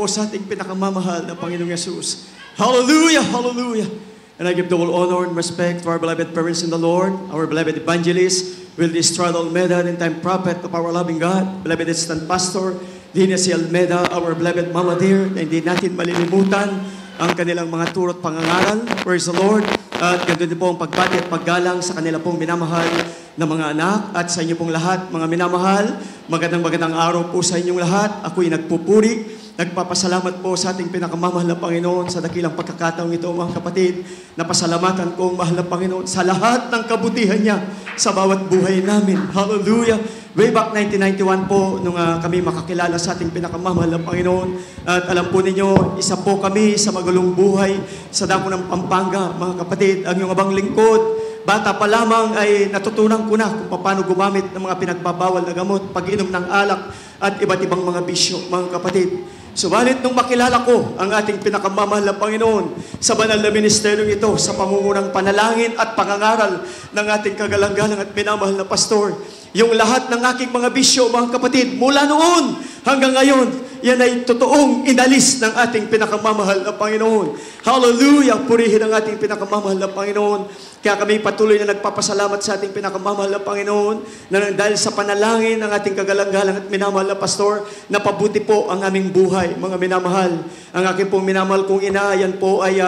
po sa ating pinakamamahal na Panginoong Yesus. Hallelujah! Hallelujah! And I give the all honor and respect to our beloved parents in the Lord, our beloved evangelist, Wildy Estrada Almeda, and time prophet of our loving God, beloved assistant pastor, Dina C. Almeda, our beloved mama dear, na hindi natin malilimutan ang kanilang mga turot pangangaral. Praise the Lord. At ganito din po ang pagbati at paggalang sa kanila pong minamahal na mga anak at sa inyo pong lahat, mga minamahal. Magandang araw po sa inyong lahat. Ako'y nagpupuri, nagpapasalamat po sa ating pinakamamahal na Panginoon sa dakilang pagkakataong ito, mga kapatid. Napasalamatan ko ang mahal na Panginoon sa lahat ng kabutihan niya sa bawat buhay namin. Hallelujah! Way back 1991 po, nung kami makakilala sa ating pinakamamahal na Panginoon. At alam po ninyo, isa po kami sa magulong buhay sa dako ng Pampanga, mga kapatid. Ang iyong abang lingkod, bata pa lamang ay natutunan ko na kung paano gumamit ng mga pinagbabawal na gamot, pag-inom ng alak at iba't ibang mga bisyo, mga kapatid. Subalit nung makilala ko ang ating pinakamamahal na Panginoon sa banal na ministeryong ito, sa pangungunang panalangin at pangangaral ng ating kagalang-galang at minamahal na pastor, yung lahat ng aking mga bisyo, mga kapatid, mula noon hanggang ngayon, yan ay totoong inalis ng ating pinakamamahal na Panginoon. Hallelujah! Purihin ang ating pinakamamahal na Panginoon. Kaya kami patuloy na nagpapasalamat sa ating pinakamamahal na Panginoon na dahil sa panalangin ng ating kagalang-galang at minamahal na pastor, napabuti po ang aming buhay, mga minamahal. Ang aking pong minamahal kong ina, yan po ay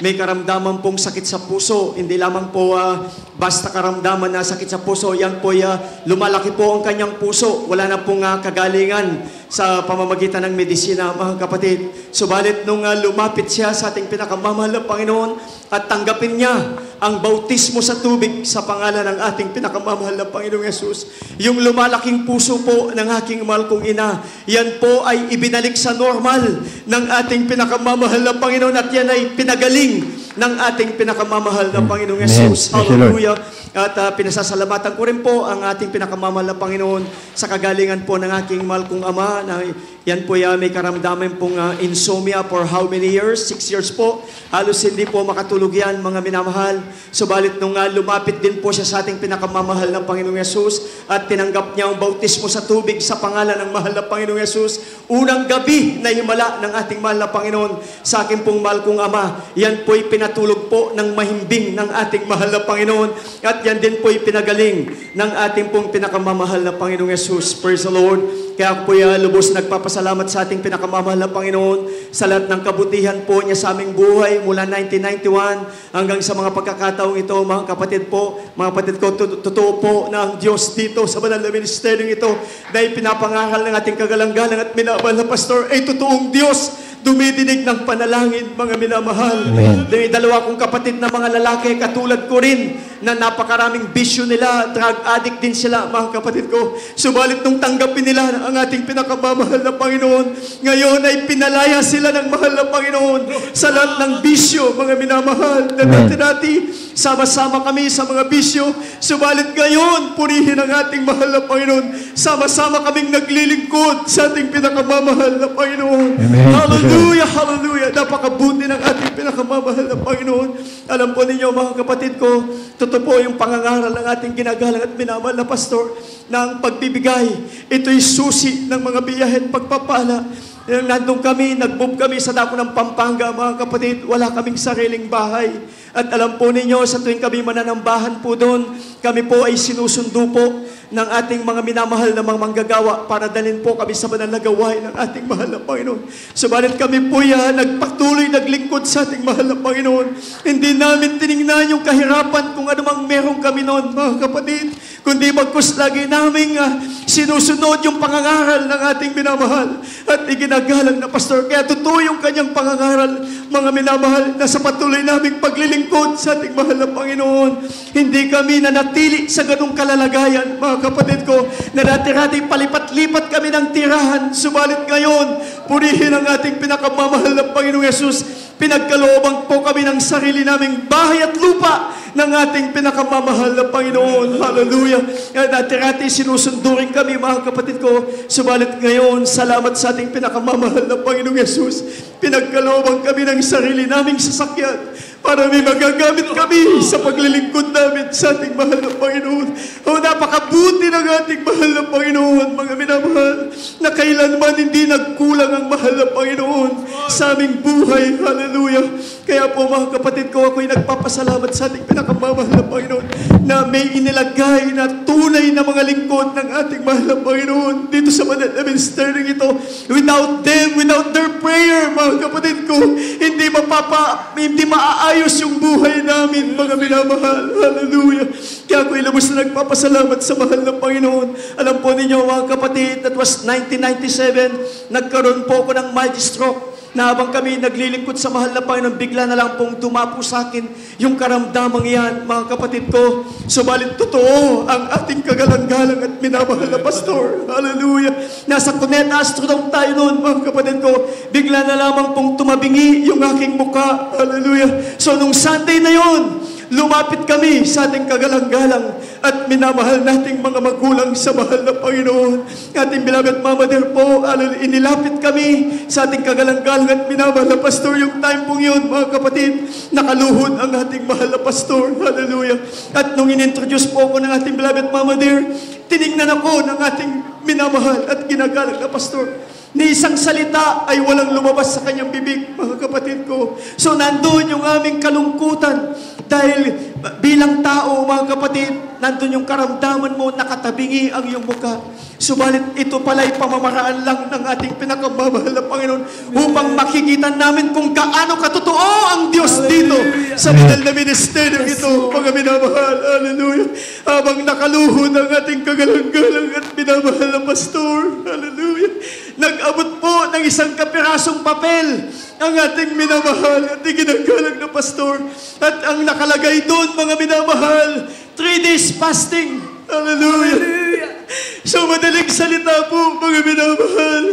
may karamdaman pong sakit sa puso. Hindi lamang po basta karamdaman na sakit sa puso, yan po lumalaki po ang kanyang puso. Wala na pong kagalingan sa pamamagitan ng medisina, mga kapatid. Subalit nung lumapit siya sa ating pinakamamahal na Panginoon at tanggapin niya ang bautismo sa tubig sa pangalan ng ating pinakamamahal na Panginoong Yesus, yung lumalaking puso po ng aking mahal kong ina, yan po ay ibinalik sa normal ng ating pinakamamahal na Panginoon at yan ay pinagaling ng ating pinakamamahal na Panginoong Yesus. Hallelujah! At pinasasalamatan ko rin po ang ating pinakamamahal na Panginoon sa kagalingan po ng aking mahal kong ama na yan po may karamdaman pong insomnia for how many years? 6 years po. Halos hindi po makatulog yan, mga minamahal. Subalit nung lumapit din po siya sa ating pinakamamahal na Panginoong Yesus at tinanggap niya ang bautismo sa tubig sa pangalan ng mahal na Panginoong Yesus, unang gabi na himala ng ating mahal na Panginoon sa aking pong mahal kong ama, yan po'y pinatulog po ng mahimbing ng ating mahal na Panginoon at yan din po'y pinagaling ng ating pong pinakamamahal na Panginoong Yesus. Praise the Lord! Kaya ako po'y lubos nagpapasalamat sa ating pinakamamahal na Panginoon sa lahat ng kabutihan po niya sa aming buhay mula 1991 hanggang sa mga pagkakataong ito, mga kapatid po. Mga kapatid ko, totoo po na ang Diyos dito sa banal na ministeryong ito na ipinapangaral ng ating kagalang-galang at minamahal na pastor ay totoong Diyos. Dumidinig ng panalangin, mga minamahal. May dalawa kong kapatid na mga lalaki, katulad ko rin, na napakaraming bisyo nila, drug addict din sila, mga kapatid ko. Subalit nung tanggapin nila ang ating pinakamamahal na Panginoon, ngayon ay pinalaya sila ng mahal na Panginoon sa lahat ng bisyo, mga minamahal. Na dati sama-sama kami sa mga bisyo, subalit ngayon, purihin ang ating mahal na Panginoon. Sama-sama kaming naglilingkod sa ating pinakamamahal na Panginoon. Amen. Hallelujah, hallelujah. Napakabuti ng ating pinakamamahal na Panginoon. Alam po ninyo, mga kapatid ko, totoo po yung pangangaral ng ating ginagalang at minamahal na pastor na ang pagbibigay, ito'y susi ng mga biyahe at pagpapala. Nandun kami, nag-move kami sa dako ng Pampanga, mga kapatid, wala kaming sariling bahay. At alam po ninyo, sa tuwing kami mananambahan po doon, kami po ay sinusundo po ng ating mga minamahal na mga manggagawa para dalhin po kami sa banal na gawain ng ating mahal na Panginoon. Subalit kami po nagpatuloy, naglingkod sa ating mahal na Panginoon. Hindi namin tinignan yung kahirapan kung anumang meron kami noon, mga kapatid, kundi bagkus lagi namin sinusunod yung pangangaral ng ating minamahal at iginagalang na pastor. Kaya totoo yung kanyang pangangaral, mga minamahal, na sa patuloy naming paglilingkod sa ating mahal na Panginoon. Hindi kami nanatili sa ganung kalalagayan, mga kapatid ko, na dati-dati palipat-lipat kami ng tirahan. Subalit ngayon, purihin ang ating pinakamamahal na Panginoong Yesus. Pinagkalooban po kami ng sarili naming bahay at lupa ng ating pinakamamahal na Panginoon. Hallelujah! Dati-dati sinusundurin kami, mga kapatid ko. Subalit ngayon, salamat sa ating pinakamamahal na Panginoong Yesus. Pinagkalooban kami ng sarili naming sasakyan. para may magagamit kami sa paglilingkod namin sa ating mahal na Panginoon. Napakabuti ng ating mahal na Panginoon, mga minamahal, na kailanman hindi nagkulang ang mahal na Panginoon sa aming buhay. Hallelujah. Kaya po mga kapatid ko, ako'y nagpapasalamat sa ating pinakamamahal na Panginoon na may inilagay na tunay na mga lingkod ng ating mahal na Panginoon dito sa Manila Ministering ito. Without them, without their prayer, mga kapatid ko, hindi maaayos yung buhay namin, mga minamahal. Hallelujah. Kaya ako'y lubos na nagpapasalamat sa mahal na Panginoon. Alam po ninyo, mga kapatid, that was 1997, nagkaroon po ako ng mild stroke. Na habang kami naglilingkod sa mahal na Panginoon, bigla na lang pong tumapo sa akin yung karamdamang yan, mga kapatid ko. Subalit totoo ang ating kagalang-galang at minamahal na pastor. Hallelujah. Nasa Cuneta Astrodome tayo noon, mga kapatid ko. Bigla na lamang pong tumabingi yung aking muka. Hallelujah. So nung Sunday na yon, lumapit kami sa ating kagalang-galang at minamahal nating mga magulang sa mahal na Panginoon. Ating beloved Mama Dear po, inilapit kami sa ating kagalang-galang at minamahal na pastor. Yung time pong yun, mga kapatid, nakaluhod ang ating mahal na pastor. Hallelujah. At nung inintroduce po ako ng ating beloved Mama Dear, tinignan ako ng ating minamahal at ginagalang na pastor. Ni isang salita ay walang lumabas sa kanyang bibig, mga kapatid ko. So nandun yung aming kalungkutan dahil bilang tao, mga kapatid, nandun yung karamdaman mo, nakatabingi ang iyong muka. Subalit ito pala'y pamamaraan lang ng ating pinakamamahal na Panginoon upang makikita namin kung gaano katotoo ang Diyos dito sa Manila na ministeryo ito, mga minamahal. Hallelujah. Habang nakaluhod ang ating kagalang-galang at minamahal na pastor. Hallelujah. Nag-abot po ng isang kapirasong papel ang ating minamahal at ginagalang na pastor. At ang nakalagay doon, mga minamahal, 3 days fasting. Hallelujah. So madaling salita po, mga minamahal,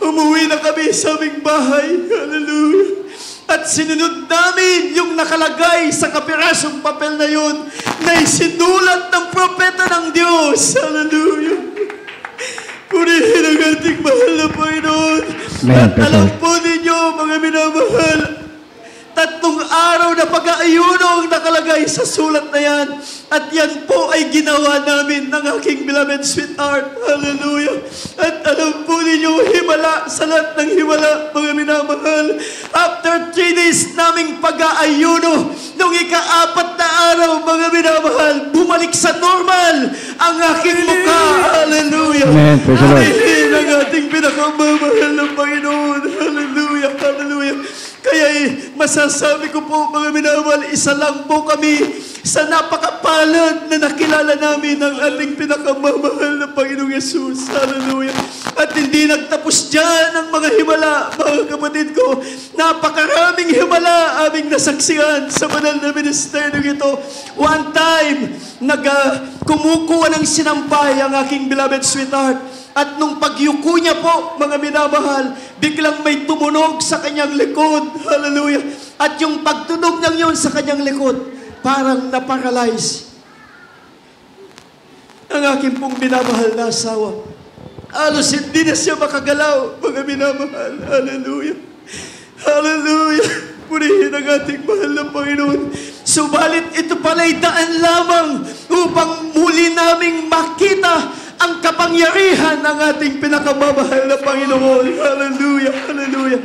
umuwi na kami sa aming bahay. Hallelujah. At sinunod namin yung nakalagay sa kapirasong papel na yun na isinulat ng propeta ng Diyos. Hallelujah. Purihin ang ating mahal na Panginoon. At alam po ninyo, mga minamahal, 3 araw na pag-aayuno ang nakalagay sa sulat na yan. At yan po ay ginawa namin ng aking beloved sweetheart. Hallelujah. At alam po ninyo, himala sa lahat ng himala, mga minamahal. After 3 days naming pag-aayuno, nung ika-4 na araw, mga minamahal, bumalik sa normal ang aking mukha. Hallelujah. Amen. Praise the Lord. Anihin ang ating pinakamamahal ng Panginoon. Hallelujah. Hallelujah. Kaya masasabi ko po, mga minamahal, isa lang po kami sa napakapalad na nakilala namin ang ating pinakamamahal na Panginoong Yesus. Hallelujah. At hindi nagtapos dyan ang mga himala, mga kapatid ko. Napakaraming himala aming nasaksihan sa banal na ministeryo ito. One time, kumukuha ng sinampay ang aking beloved sweetheart. At nung pagyuko niya po, mga minamahal, biglang may tumunog sa kanyang likod. Hallelujah. At yung pagtunog ng yun sa kanyang likod, parang naparalyze ang aking pong minamahal na asawa. Halos hindi na siya makagalaw, mga minamahal. Hallelujah. Hallelujah. Purihin ang ating mahal na Panginoon. Subalit ito pala'y daan lamang upang muli naming makita ang kapangyarihan ng ating pinakamamahal na Panginoon. Hallelujah, hallelujah.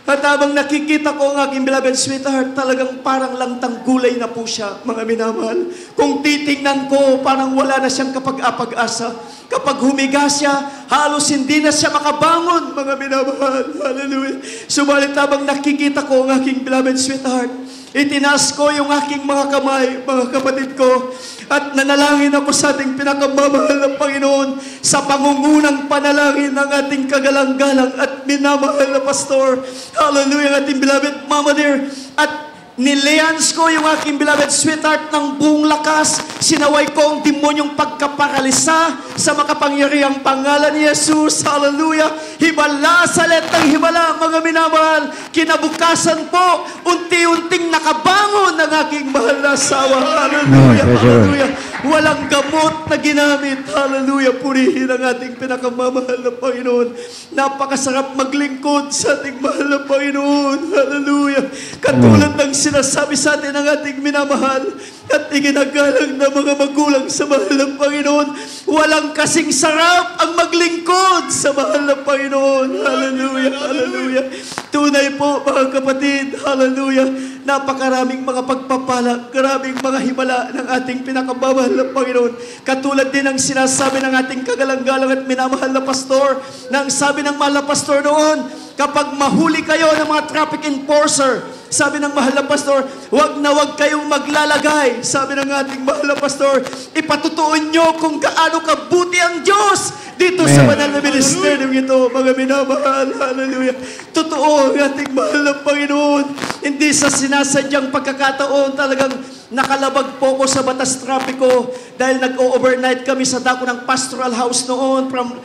At habang nakikita ko ang aking beloved sweetheart, talagang parang langtang gulay na po siya, mga minamahal. Kung titingnan ko, parang wala na siyang kapag-asa. Kapag humiga siya, halos hindi na siya makabangon, mga minamahal. Hallelujah. Subalit habang nakikita ko ang aking beloved sweetheart, itinaas ko yung aking mga kamay, mga kapatid ko, at nanalangin ako sa ating pinakamamahal na Panginoon sa pangungunang panalangin ng ating kagalang-galang at minamahal na pastor. Hallelujah, ating beloved Mama Dear. At nileans ko yung aking beloved sweetheart ng buong lakas. Sinaway ko ang demonyong pagkaparalisa sa makapangyarihang pangalan ni Jesus. Hallelujah. Himala sa lahat ng himala, mga mga minamahal, kinabukasan po, unti-unting nakabangon ang aking mahal na asawa. Hallelujah, hallelujah. Walang gamot na ginamit. Hallelujah, purihin ang ating pinakamamahal na Panginoon. Napakasarap maglingkod sa ating mahal na Panginoon. Hallelujah. Katulad ng sinasabi sa atin ng ating minamahal at iginagalang na mga magulang sa mahal ng Panginoon, walang kasing sarap ang maglingkod sa mahal ng Panginoon. Hallelujah, hallelujah. Tunay po mga kapatid, hallelujah, napakaraming mga pagpapala, karaming mga himala ng ating pinakamamahal na Panginoon. Katulad din ang sinasabi ng ating kagalang-galang at minamahal na pastor, na ang sabi ng mahal na pastor noon, kapag mahuli kayo ng mga traffic enforcer, sabi ng mahal na pastor, wag na wag kayong maglalagay. Sabi ng ating mahal na pastor, ipatutuon nyo kung gaano kabuti ang Diyos dito sa banal na ministeryo ito, mga minamahal. Hallelujah. Totoo ang ating mahal na Panginoon. Hindi sa sinasadyang pagkakataon, talagang nakalabag po ko sa batas trapiko dahil nag-overnight kami sa dako ng pastoral house noon from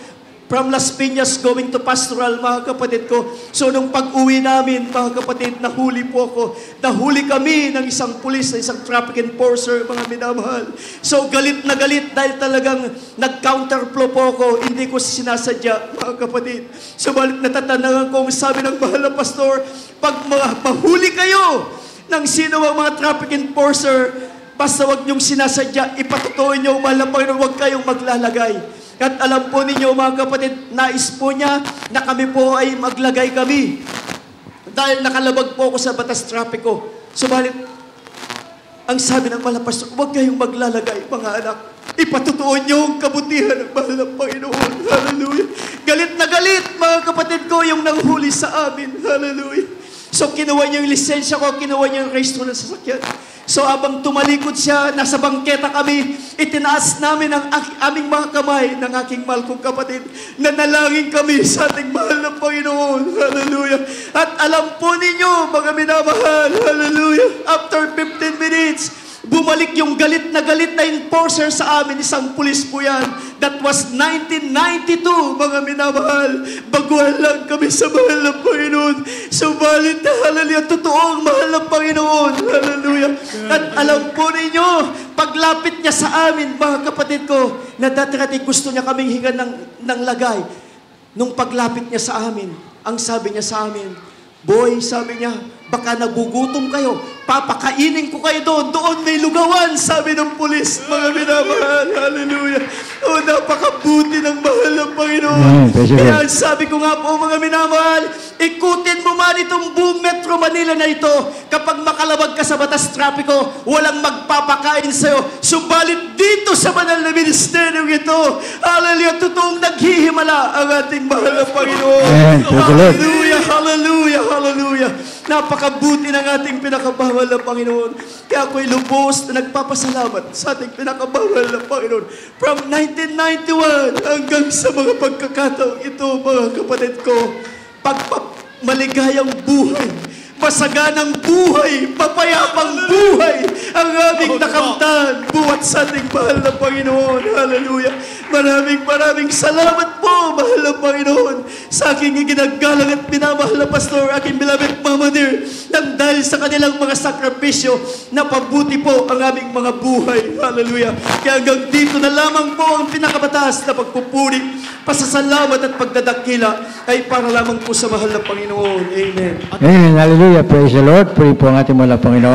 Las Piñas going to pastoral, mga kapatid ko. So, nung pag-uwi namin, mga kapatid, nahuli po ako. Nahuli kami ng isang pulis, ng isang traffic enforcer, mga minamahal. So, galit na galit dahil talagang nag-counterflow po ako. Hindi ko sinasadya, mga kapatid. Subalit natatandaan ko, sabi ng mahal na pastor, pag mahuli kayo ng sino ang mga traffic enforcer, basta wag niyong sinasadya, ipatutuin niyo, mahal na Panginoon, wag kayong maglalagay. At alam po ninyo mga kapatid, nais po niya na kami po ay maglagay kami. Dahil nakalabag po ako sa batas trapiko. Subalit, ang sabi ng mahal na pastor, huwag kayong maglalagay mga anak. Ipatutuon niyo ang kabutihan ng mahal na Panginoon. Hallelujah. Galit na galit mga kapatid ko yung nanghuli sa amin. Hallelujah. So kinuha niya yung lisensya ko, kinuha niya yung rehistro ng sasakyan. So habang tumalikod siya, nasa bangketa kami, itinaas namin ang aming mga kamay ng aking mahal kong kapatid. Nanalangin kami sa ating mahal na Panginoon. Hallelujah. At alam po ninyo, mga minamahal, hallelujah, after 15 minutes, bumalik yung galit na enforcer sa amin, isang pulis po yan. That was 1992, mga minamahal. Baguhan lang kami sa mahal na Panginoon. Subalit, hallelujah, totoong mahal na Panginoon. Hallelujah. At alam po ninyo, paglapit niya sa amin, mga kapatid ko, na dati gusto niya kaming hingan ng lagay. Nung paglapit niya sa amin, ang sabi niya sa amin, boy, sabi niya, baka nagugutom kayo. Papakainin ko kayo doon. Doon may lugawan, sabi ng pulis. Mga minamahal. Hallelujah. O, napakabuti ng mahal ng Panginoon. Kaya sabi ko nga po, mga minamahal, ikutin mo man itong buong Metro Manila na ito. Kapag makalabag ka sa batas trapiko, walang magpapakain sa'yo. Subalit dito sa banal na ministeryo ito, hallelujah, totoong naghihimala ang ating mahal na Panginoon. Hallelujah, hallelujah, hallelujah. Napakabuti ng ating pinakamahal na Panginoon. Kaya ako'y lubos na nagpapasalamat sa ating pinakamahal na Panginoon. From 1991 hanggang sa mga pagkakataong ito, mga kapatid ko, maligayang buhay, masaganang buhay, mapayapang buhay ang aming nakamtan buhat sa ating mahal na Panginoon. Hallelujah. Maraming salamat po, mahal na Panginoon, sa aking iginagalang at minamahal na pastor, aking beloved Mama Dear, nang dahil sa kanilang mga sakripisyo, napabuti po ang aming mga buhay. Hallelujah. Kaya hanggang dito na lamang po ang pinakamataas na pagpupuri, pasasalamat at pagdadakila ay para lamang po sa mahal na Panginoon. Amen. Amen. Hallelujah. Praise the Lord. Puri po ang ating mahal na Panginoon.